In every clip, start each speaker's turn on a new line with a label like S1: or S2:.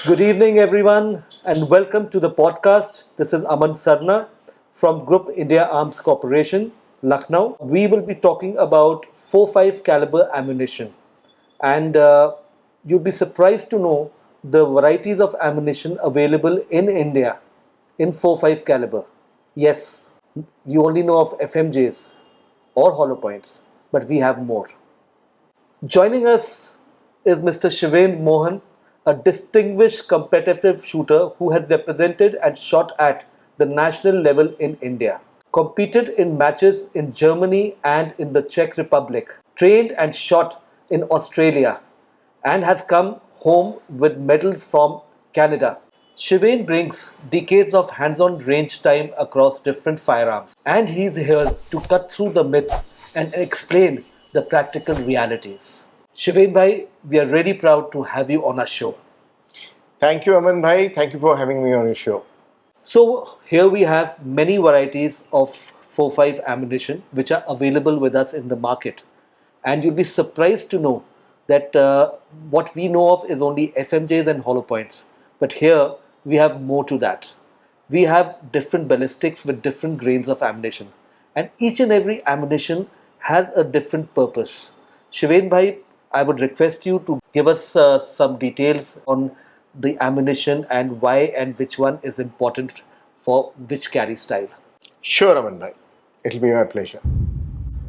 S1: Good evening, everyone, and welcome to the podcast. This is Aman Sarna from Group India Arms Corporation, Lucknow. We will be talking about 4.5 caliber ammunition, and you'll be surprised to know the varieties of ammunition available in India in 4.5 caliber. Yes, you only know of FMJs or hollow points, but we have more. Joining us is Mr. Shiven Mohan, a distinguished competitive shooter who has represented and shot at the national level in India, competed in matches in Germany and in the Czech Republic, trained and shot in Australia, and has come home with medals from Canada. Shivain brings decades of hands-on range time across different firearms, and he's here to cut through the myths and explain the practical realities. Shivain bhai, we are really proud to have you on our show.
S2: Thank you, Aman bhai. Thank you for having me on your show.
S1: So here we have many varieties of 4.5 ammunition which are available with us in the market, and you'll be surprised to know that what we know of is only FMJs and hollow points, but here we have more to that. We have different ballistics with different grains of ammunition, and each and every ammunition has a different purpose. Shivain bhai, I would request you to give us some details on the ammunition and why and which one is important for which carry style.
S2: Sure, Aman bhai. It'll be my pleasure.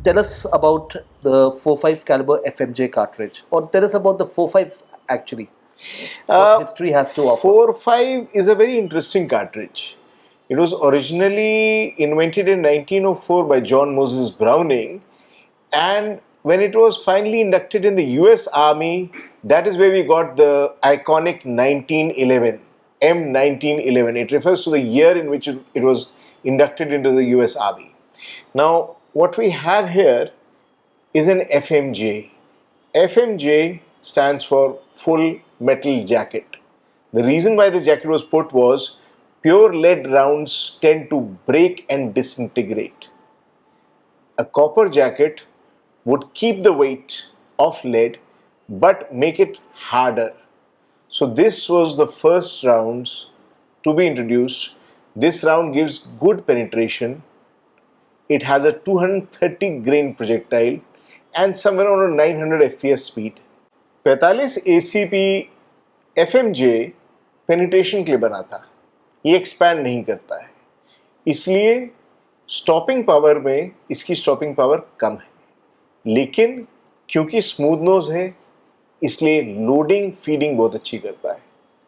S1: Tell us about the 4.5 caliber FMJ cartridge, or tell us about the 4.5 actually. What history has to offer.
S2: 4.5 is a very interesting cartridge. It was originally invented in 1904 by John Moses Browning, and when it was finally inducted in the US Army, that is where we got the iconic 1911, M1911. It refers to the year in which it was inducted into the US Army. Now, what we have here is an FMJ. FMJ stands for full metal jacket. The reason why the jacket was put was pure lead rounds tend to break and disintegrate. A copper jacket would keep the weight of lead but make it harder. So this was the first rounds to be introduced. This round gives good penetration. It has a 230 grain projectile and somewhere around 900 fps speed. 45 ACP FMJ penetration के लिए बना था, ये expand नहीं करता है, इसलिए stopping power में इसकी स्टॉपिंग पावर कम है, लेकिन क्योंकि स्मूथ नोज है इसलिए लोडिंग फीडिंग बहुत अच्छी करता है.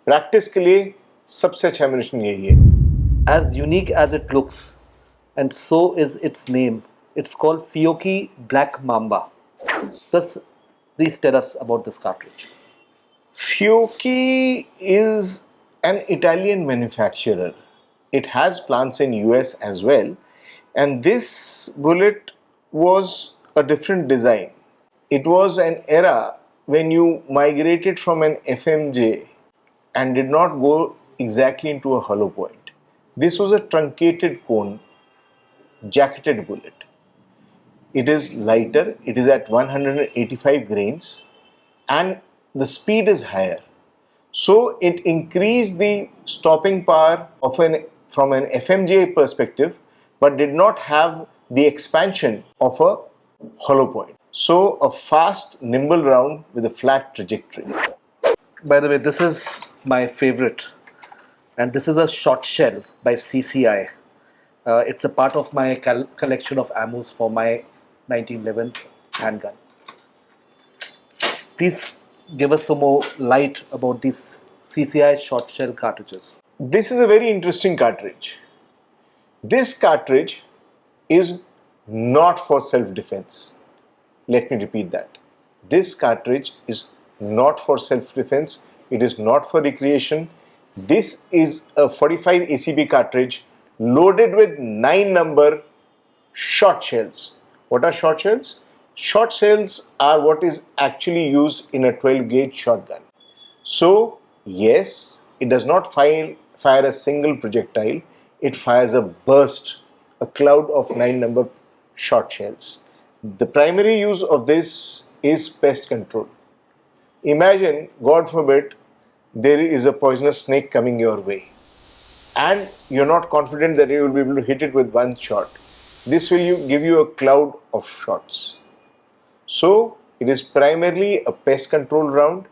S2: प्रैक्टिस के लिए सबसे अच्छा एम्यूनिशन यही है.
S1: As unique as it looks, and so is its name, it's called Fiocchi Black Mamba. Please tell us about this cartridge.
S2: Fiocchi is an Italian manufacturer. It has plants in US as well, and this bullet was a different design. It was an era when you migrated from an FMJ and did not go exactly into a hollow point. This was a truncated cone, jacketed bullet. It is lighter, it is at 185 grains, and the speed is higher. So it increased the stopping power of from an FMJ perspective, but did not have the expansion of a hollow point. So a fast, nimble round with a flat trajectory.
S1: By the way, this is my favorite, and this is a shot shell by CCI. It's a part of my collection of ammos for my 1911 handgun. Please give us some more light about these CCI shot shell cartridges.
S2: This is a very interesting cartridge. This cartridge is not for self-defense. Let me repeat that. This cartridge is not for self-defense. It is not for recreation. This is a 45 ACB cartridge loaded with 9 number shot shells. What are shot shells? Shot shells are what is actually used in a 12 gauge shotgun. So yes, it does not fire a single projectile. It fires a burst, a cloud of 9 number shot shells. The primary use of this is pest control. Imagine, God forbid, there is a poisonous snake coming your way, and you're not confident that you will be able to hit it with one shot. This will give you a cloud of shots. So it is primarily a pest control round,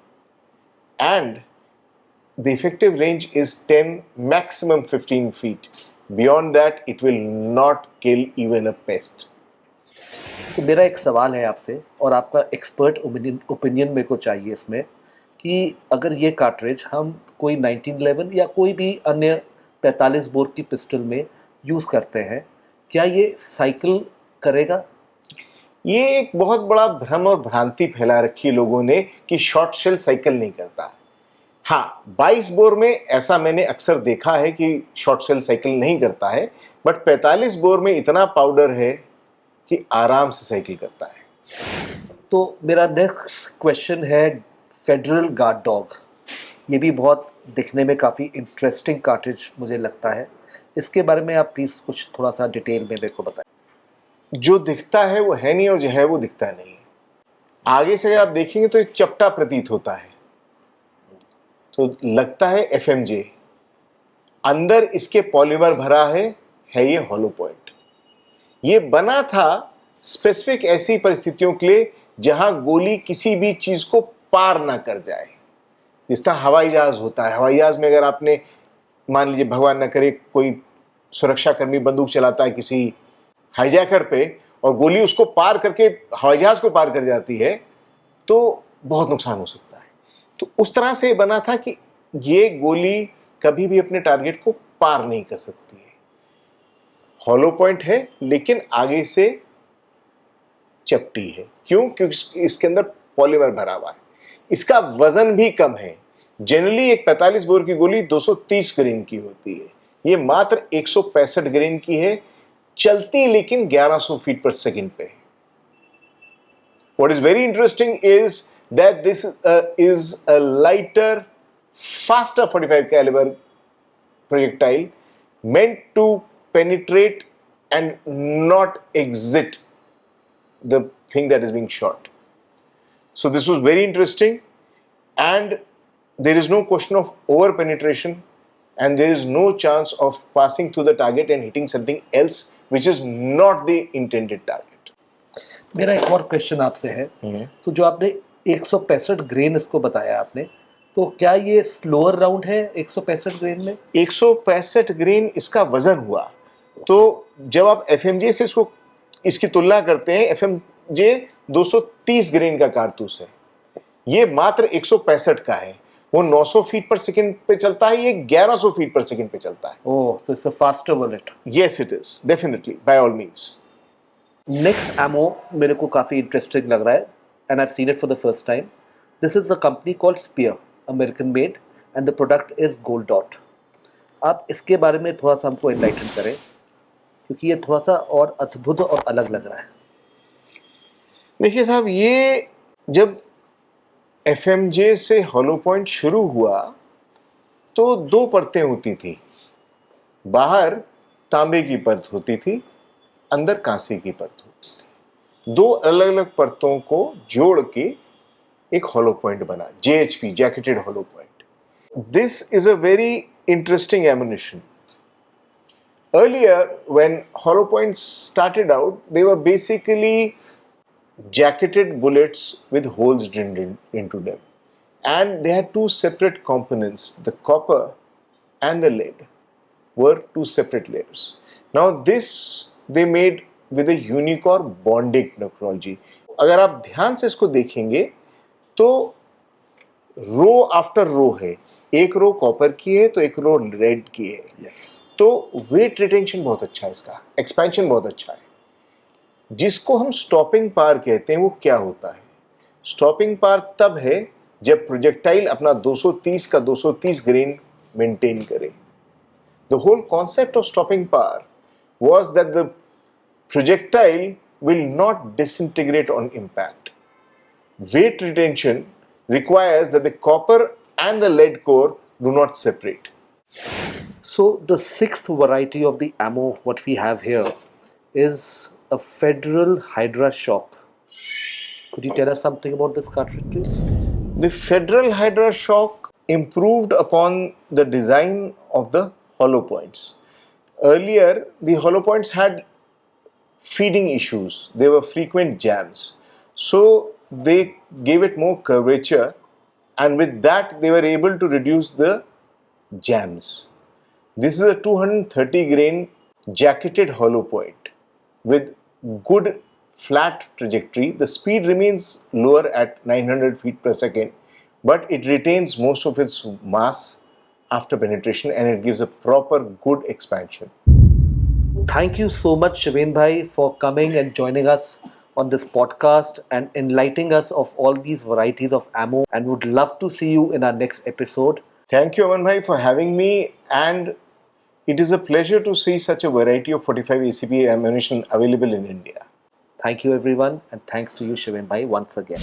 S2: and the effective range is 10, maximum 15 feet. Beyond that, it will not kill even a pest.
S1: तो मेरा एक सवाल है आपसे, और आपका expert opinion मेरे को चाहिए इसमें, कि अगर ये कार्ट्रिज हम कोई 1911 या कोई भी अन्य 45 बोर की पिस्टल में यूज़ करते हैं, क्या ये साइकिल करेगा?
S2: ये एक बहुत बड़ा भ्रम और भ्रांति फैला रखी है लोगों ने कि शॉर्ट शेल साइकिल नहीं करता। हाँ, 22 बोर में ऐसा मैंने अक्सर देखा है कि शॉर्ट शेल साइकिल नहीं करता है, बट 45 बोर में इतना पाउडर है कि आराम से साइकिल करता है।
S1: तो मेरा नेक्स्ट क्वेश्चन है फेडरल गार्ड डॉग। ये भी बहुत दिखने में काफ़ी इंटरेस्टिंग कार्ट्रिज मुझे लगता है। इसके बारे में आप प्लीज़ कुछ थोड़ा सा डिटेल में मेरे को बताएं।
S2: जो दिखता है वो है नहीं, और जो है वो दिखता नहीं। आगे से अगर आप देखेंगे तो एक चपटा प्रतीत होता है, तो लगता है एफएमजे। अंदर इसके पॉलीमर भरा है ये हॉलो पॉइंट। ये बना था स्पेसिफिक ऐसी परिस्थितियों के लिए जहां गोली किसी भी चीज को पार ना कर जाए। जिस तरह हवाई जहाज होता है, हवाई जहाज में अगर आपने मान लीजिए भगवान न करे कोई सुरक्षा कर्मी बंदूक चलाता है किसी हाईजैकर पे और गोली उसको पार करके हवाई जहाज को पार कर जाती है, तो बहुत नुकसान हो सकता है। तो उस तरह से बना था कि ये गोली कभी भी अपने टारगेट को पार नहीं कर सकती है। हॉलो पॉइंट है लेकिन आगे से चपटी है। क्यों? क्योंकि इसके अंदर पॉलीमर भरा हुआ है। इसका वजन भी कम है। जनरली एक 45 बोर की गोली 230 ग्रेन की होती है, ये मात्र 165 ग्रेन की है। चलती लेकिन 1100 फीट पर सेकंड पे है। What is very interesting is that this is a lighter, faster 45 caliber projectile meant to penetrate and not exit the thing that is being shot. So this was very interesting, and there is no question of over penetration, and there is no chance of passing through the target and hitting something else which is not the intended target.
S1: मेरा एक और question आपसे है। तो जो आपने 165 grain इसको बताया आपने, तो क्या ये स्लोअर राउंड है 165 ग्रेन में?
S2: 165 ग्रेन इसका वजन हुआ। तो जब आप एफएमजे से इसकी तुलना करते हैं, एफएमजे 230 ग्रेन का कारतूस है, ये मात्र 165 का है। वो 900 फीट पर सेकंड पे चलता है, ये 1100 फीट पर सेकंड पे चलता है।
S1: ओह, so it's a faster bullet.
S2: Yes, it is definitely by all means.
S1: Next ammo मेरे को काफ़ी इंटरेस्टिंग लग रहा है, and I have seen it for the first time. This is a company called Speer, American made, and the product is Gold Dot. आप इसके बारे में थोड़ा सा हमको एनलाइटन करें, क्योंकि ये थोड़ा सा और अद्भुत और अलग लग रहा है।
S2: देखिए साहब, ये जब एफएमजे से हॉलो पॉइंट शुरू हुआ तो दो परतें होती थी। बाहर तांबे की परत होती थी, अंदर कांसे की परत होती थी। दो अलग अलग परतों को जोड़ के एक हॉलो पॉइंट बना, JHP, jacketed hollow point. This is a very interesting ammunition. Earlier, when hollow points started out, they were basically jacketed bullets with holes drilled into them, and they had two separate components. The copper and the lead were two separate layers. Now this they made with a unique or bonding technology. अगर आप ध्यान से इसको देखेंगे तो रो after रो है, एक रो copper की है तो एक रो लेड की है।
S1: Yes.
S2: तो वेट रिटेंशन बहुत अच्छा है, इसका एक्सपेंशन बहुत अच्छा है। जिसको हम स्टॉपिंग पार कहते हैं, वो क्या होता है? स्टॉपिंग पार तब है जब प्रोजेक्टाइल अपना 230 का 230 ग्रेन मेंटेन करे। The whole concept of stopping power was that the projectile will not disintegrate on impact. Weight retention requires that the copper and the lead core do not separate.
S1: So the sixth variety of the ammo what we have here is a Federal Hydra Shock. Could you tell us something about this cartridge, please?
S2: The Federal Hydra Shock improved upon the design of the hollow points. Earlier, the hollow points had feeding issues, there were frequent jams. So they gave it more curvature, and with that, they were able to reduce the jams. This is a 230 grain jacketed hollow point with good flat trajectory. The speed remains lower at 900 feet per second, but it retains most of its mass after penetration, and it gives a proper good expansion.
S1: Thank you so much, Shiven Bhai, for coming and joining us on this podcast and enlightening us of all these varieties of ammo. And would love to see you in our next episode.
S2: Thank you, Aman Bhai, for having me, and it is a pleasure to see such a variety of 45 ACP ammunition available in India.
S1: Thank you, everyone, and thanks to you, Shiven Bhai, once again.